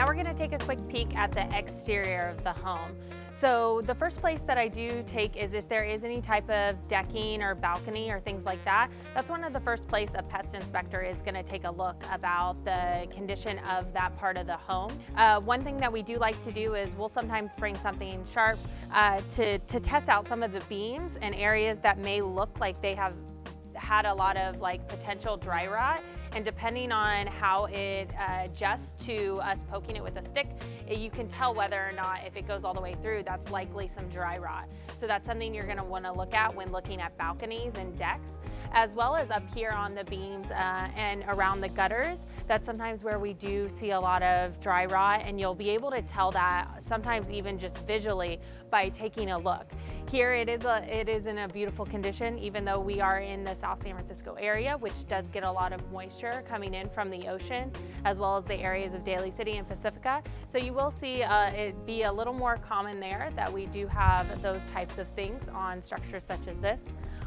Now we're gonna take a quick peek at the exterior of the home. So the first place that I do take is if there is any type of decking or balcony or things like that. That's one of the first place a pest inspector is gonna take a look about the condition of that part of the home. One thing that we do like to do is we'll sometimes bring something sharp to test out some of the beams and areas that may look like they have had a lot of potential dry rot, and depending on how it adjusts to us poking it with a stick, you can tell whether or not, if it goes all the way through, that's likely some dry rot. So that's something you're going to want to look at when looking at balconies and decks, as well as up here on the beams and around the gutters. That's sometimes where we do see a lot of dry rot, and you'll be able to tell that sometimes even just visually by taking a look. Here it is in a beautiful condition, even though we are in the South San Francisco area, which does get a lot of moisture coming in from the ocean, as well as the areas of Daly City and Pacifica. So you will see it be a little more common there that we do have those types of things on structures such as this.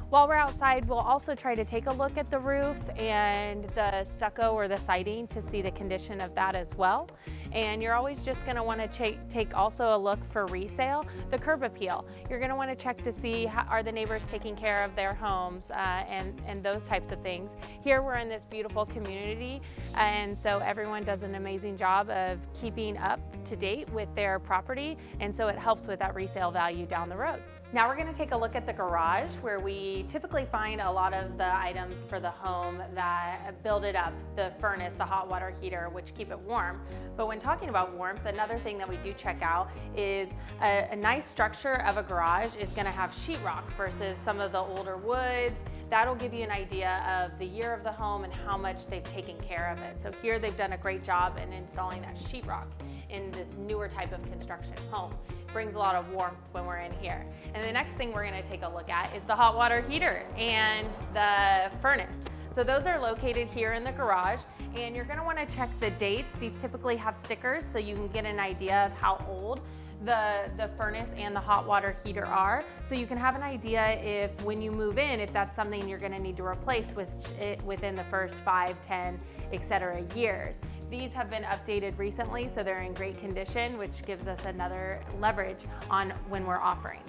While we're outside, we'll also try to take a look at the roof and the stucco or the siding to see the condition of that as well. And you're always just going to want to take also a look for resale, the curb appeal. You're going to want to check to see are the neighbors taking care of their homes and those types of things. Here we're in this beautiful community, and so everyone does an amazing job of keeping up to date with their property, and so it helps with that resale value down the road. Now we're going to take a look at the garage, where we typically find a lot of the items for the home that build it up, the furnace, the hot water heater, which keep it warm. But when talking about warmth, another thing that we do check out is a nice structure of a garage is going to have sheetrock versus some of the older woods. That'll give you an idea of the year of the home and how much they've taken care of it. So here they've done a great job in installing that sheetrock in this newer type of construction home. Brings a lot of warmth when we're in here. And the next thing we're going to take a look at is the hot water heater and the furnace. So those are located here in the garage, and you're going to want to check the dates. These typically have stickers so you can get an idea of how old the furnace and the hot water heater are, so you can have an idea if when you move in, if that's something you're going to need to replace within the first 5, 10, etc. years. These have been updated recently, so they're in great condition, which gives us another leverage on when we're offering.